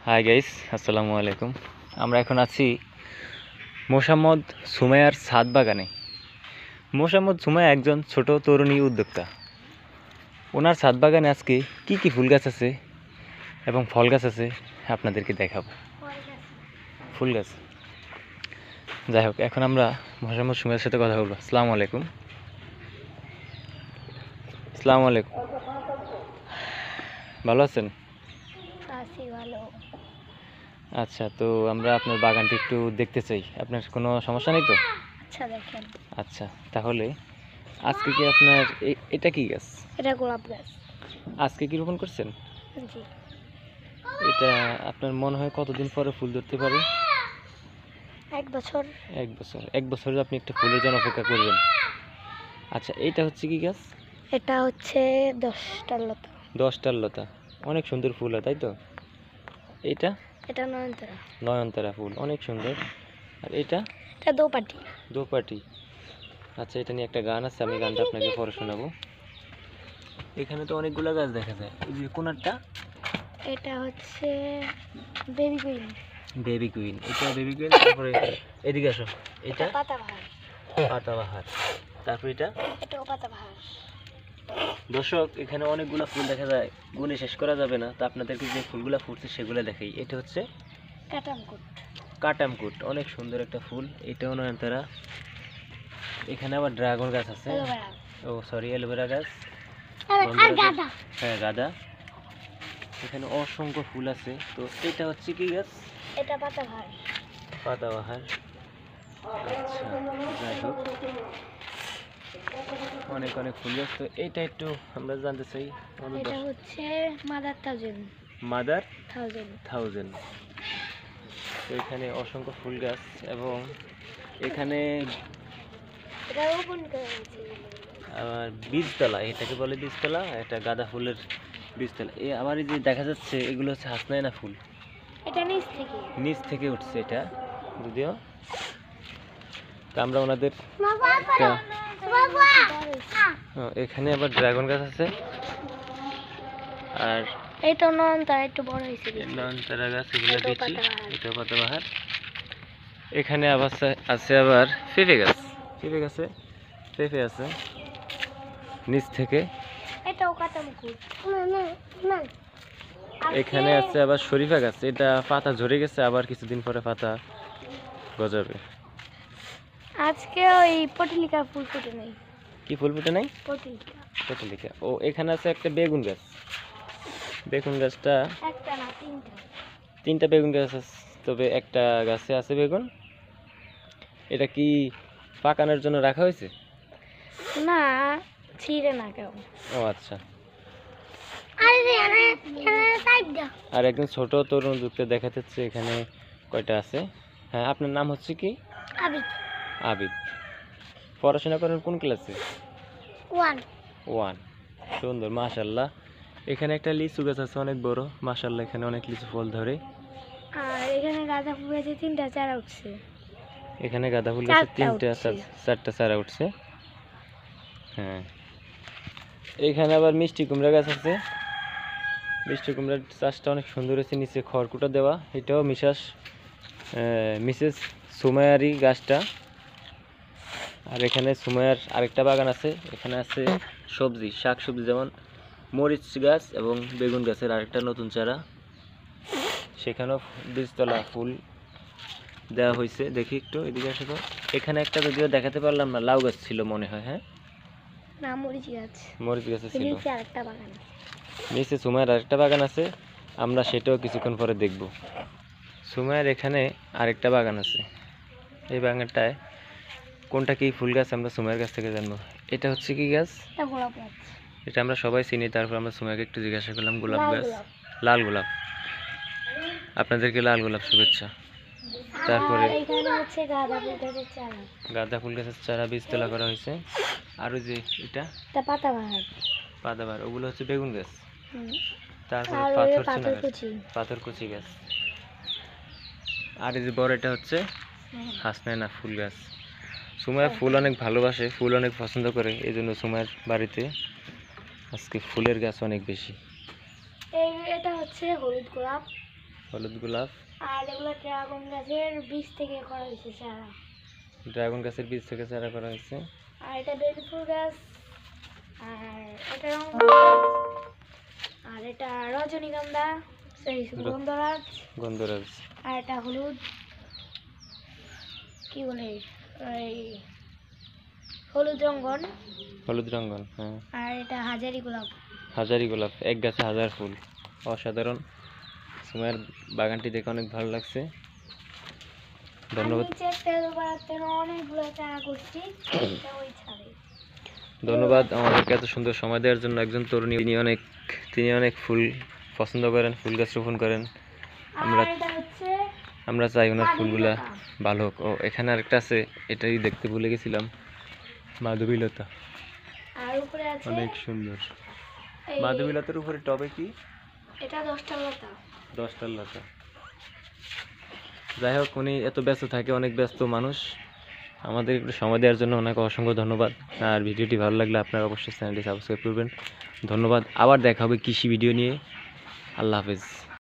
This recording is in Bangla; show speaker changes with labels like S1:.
S1: হাই গাইস, আসসালামু আলাইকুম। আমরা এখন আছি মোসাম্মদ সুমাইয়ার ছাদ বাগানে। মোসাম্মদ সুমাইয়া একজন ছোট তরুণী উদ্যোক্তা। ওনার ছাদ বাগানে আজকে কি কি ফুল গাছ আছে এবং ফল গাছ আছে আপনাদেরকে দেখাবো। ফুল গাছ, যাই হোক, এখন আমরা মোসাম্মদ সুমাইয়ার সাথে কথা বলবো। আসসালামু আলাইকুম। আসসালামু আলাইকুম, ভালো আছেন? আচ্ছা, তো আমরা আপনার বাগানটি একটু দেখতে চাই। আপনার কোনো সমস্যা নেই তো?
S2: আচ্ছা দেখেন,
S1: আচ্ছা, তাহলে আজকে কি আপনার এটা কি গাছ?
S2: এটা গোলাপ গাছ।
S1: আজকে কি রোপণ করছেন?
S2: জি,
S1: এটা আপনার মনে হয় কতদিন পরে ফুল ধরতে পারে?
S2: 1 বছর।
S1: 1 বছর। 1 বছর আপনি একটা ফুলের জন্য অপেক্ষা করবেন। আচ্ছা, এটা হচ্ছে কি গাছ?
S2: এটা হচ্ছে 10টার লতা।
S1: 10টার লতা, অনেক সুন্দর ফুল হয়, তাই তো? এটা
S2: এটা নয়নতারা।
S1: নয়নতারা ফুল, অনেক সুন্দর। আর এটা
S2: এটা দোপাটি।
S1: দোপাটি। আচ্ছা, এটা নিয়ে একটা গান আছে, আমি গানটা আপনাকে পরে শোনাবো। এখানে তো অনেকগুলো গাছ দেখা যায়। এই যে কোনারটা,
S2: এটা হচ্ছে বেবি কুইন।
S1: Baby queen. এটা বেবি কুইন। তারপরে এদিকে আসো, এটা
S2: পাতাবাহার।
S1: পাতাবাহার। তারপর এটা
S2: পাতাবাহার।
S1: দর্শক, এখানে অনেকগুলো ফুল দেখা যায়, গুণে শেষ করা যাবে না। তো আপনাদেরকে যে ফুলগুলো ফুটছে সেগুলো দেখাই। এটা হচ্ছে
S2: কাটামকুট।
S1: কাটামকুট, অনেক সুন্দর একটা ফুল। এটাও নয়নতারা। এখানে আবার ড্রাগন গাছ আছে। ও সরি, অ্যালোভেরা গাছ।
S2: আর গাঁদা।
S1: হ্যাঁ, গাঁদা। এখানে অসংখ্য ফুল আছে। তো এটা হচ্ছে কি গাছ?
S2: এটা পাতাবাহার।
S1: পাতাবাহার। আচ্ছা, যাই হোক, অনেক অনেক ফুল গাছ। তো এটা একটু আমরা জানতে চাই।
S2: এটা হচ্ছে mother thousand.
S1: Mother
S2: thousand.
S1: Thousand. তো এখানে অসংখ্য ফুল গাছ এবং এখানে
S2: এটা রোপণ করা হয়েছে।
S1: আবার বীজতলা, এটাকে বলে বীজতলা। এটা গাঁদা ফুলের বীজতলা। আবার এই যে দেখা যাচ্ছে, এগুলো হচ্ছে হাসনাইনা ফুল।
S2: এটা নিচ থেকে
S1: উঠছে এটা, যদিও। তো আমরা ওনাদের এখানে আবার ড্রাগন গাছ আছে। আর
S2: এটা নয়নতারা, একটু বড় হয়েছে।
S1: নয়নতারা গাছ, এগুলো দিচ্ছি। এটা পাতাবাহার। এখানে আবার আছে আবার পেঁপে গাছ। পেঁপে গাছে পেঁপে আছে নিচ থেকে।
S2: এটাও কাটামকুট।
S1: এখানে আছে আবার শরীফা গাছ। এটা পাতা ঝরে গেছে, আবার কিছুদিন পরে পাতা গজাবে।
S2: আজকে ওই পটলিকা ফুল ফুটে নাই।
S1: কি ফুল ফুটে নাই?
S2: পটলিকা।
S1: পটলিকা। ও, এখানে আছে একটা বেগুন গাছ। বেগুন গাছটা
S2: একটা না,
S1: তিনটা বেগুন গাছ আছে, তবে একটা গাছে আছে বেগুন। এটা কি পাকানোর জন্য রাখা হয়েছে?
S2: না, ছিঁড়ে না কেউ।
S1: ও আচ্ছা। আর একজন ছোট তরুণ উদ্যোক্তা দেখা যাচ্ছে। এখানে কয়টা আছে? হ্যাঁ, আপনার নাম হচ্ছে কি?
S2: আবিদ।
S1: আবিদ। পড়াশোনা করেন কোন ক্লাসে?
S2: 1।
S1: সুন্দর, মাশাআল্লাহ। এখানে একটা লিচু গাছ আছে, অনেক বড়, মাশাআল্লাহ। এখানে অনেক লিচু ফল ধরে।
S2: আর এখানে গাঁদা ফুল গাছে 3টা চারা উঠছে।
S1: এখানে গাঁদা ফুল গাছে 4টা চারা উঠছে। হ্যাঁ, এখানে আবার মিষ্টি কুমড়া গাছ আছে। মিষ্টি কুমড়ার চাষটা অনেক সুন্দর হয়েছে, নিচে খড়কুটা দেওয়া। এটাও মিসেস সুমাইয়ারই গাছটা। আর এখানে সুমাইয়ার আরেকটা বাগান আছে। এখানে আছে সবজি, শাক সবজি, যেমন মরিচ গাছ এবং বেগুন গাছের আরেকটা নতুন চারা। সেখানেও বীজতলা ফুল দেওয়া হয়েছে। দেখি একটু এদিকে আসে তো। এখানে একটা যদিও দেখাতে পারলাম না, লাউ গাছ ছিল মনে হয়। হ্যাঁ,
S2: না, মরিচ গাছ।
S1: মরিচ গাছ ছিল।
S2: নিচে আরেকটা বাগান আছে।
S1: নিচে সুমাইয়ার আরেকটা বাগান আছে, আমরা সেটাও কিছুক্ষণ পরে দেখব। সুমাইয়ার এখানে আরেকটা বাগান আছে। এই বাগানটায় কোনটা কি ফুল গাছ আমরা সুমাইয়ার কাছ থেকে জানবো। এটা হচ্ছে কি গাছ?
S2: এটা গোলাপ গাছ।
S1: এটা আমরা সবাই চিনি। তারপর আমরা সুমাইয়াকে একটু জিজ্ঞাসা করলাম। গোলাপ গাছ, লাল গোলাপ। আপনাদেরকে লাল গোলাপ শুভেচ্ছা। তারপরে
S2: এখানে হচ্ছে গাঁদা ফুল গাছের চারা।
S1: গাঁদা ফুল গাছের চারা বীজতলা করা হয়েছে। আর ওই যে এটা
S2: পাতাবাহার।
S1: পাতাবাহার, ওগুলো হচ্ছে বেগুন গাছ। তারপরে পাথরকুচি গাছ। আর এই যে বড়, এটা হচ্ছে হাসনাইনা ফুল গাছ। সুমাইয়া ফুল অনেক ভালোবাসে, ফুল অনেক পছন্দ করে, এই জন্য সুমাইয়ার বাড়িতে আজকে ফুলের গাছ অনেক বেশি।
S2: এটা হচ্ছে হলুদ গোলাপ।
S1: হলুদ গোলাপ,
S2: আর এগুলো ড্রাগন গাছের বীজ থেকে করা হয়েছে চারা।
S1: ড্রাগন গাছের বীজ থেকে চারা করা হয়েছে।
S2: আর এটা বেলি ফুল গাছ, আর এটা রঙ্গন গাছ, আর এটা রজনীগন্ধা, গন্ধরাজ,
S1: গন্ধরাজ,
S2: আর এটা হলুদ, কি বলে এই হলুদ রঙ্গন,
S1: হলুদ রঙ্গন, হ্যাঁ।
S2: আর এটা হাজারি গোলাপ।
S1: হাজারি গোলাপ, এক গাছে 1000 ফুল, অসাধারণ। সুমাইয়ার বাগানটি দেখে অনেক ভালো লাগছে। ধন্যবাদ।
S2: নিচে তেল বাড়াতে অনেকগুলো চারা করছি, এটা ওই ছাড়ে।
S1: ধন্যবাদ আমাদেরকে এত সুন্দর সময় দেওয়ার জন্য। একজন তরুণী, তিনি অনেক ফুল পছন্দ করেন, ফুল গাছ রোপণ করেন। আমরা
S2: আর এটা হচ্ছে
S1: আমরা চাই ওনার ফুলগুলা
S2: মাধবীলতা।
S1: ভালো হোক। ও এখানে আরেকটা আছে, এটাই দেখতে ভুলে গেছিলাম, মাধবীলতা,
S2: আর উপরে আছে
S1: অনেক সুন্দর।
S2: এই,
S1: মাধবীলতার উপরে টবে কি
S2: এটা 10টা লতা।
S1: 10টা লতা। যাই হোক, উনি এত ব্যস্ত থাকে, অনেক ব্যস্ত মানুষ। আমাদের একটু সময় দেওয়ার জন্য ওনাকে অসংখ্য ধন্যবাদ। আর ভিডিওটি ভালো লাগলে আপনারা অবশ্যই চ্যানেলটি সাবস্ক্রাইব করবেন। ধন্যবাদ। আবার দেখা হবে কৃষি ভিডিও নিয়ে। আল্লাহ হাফেজ।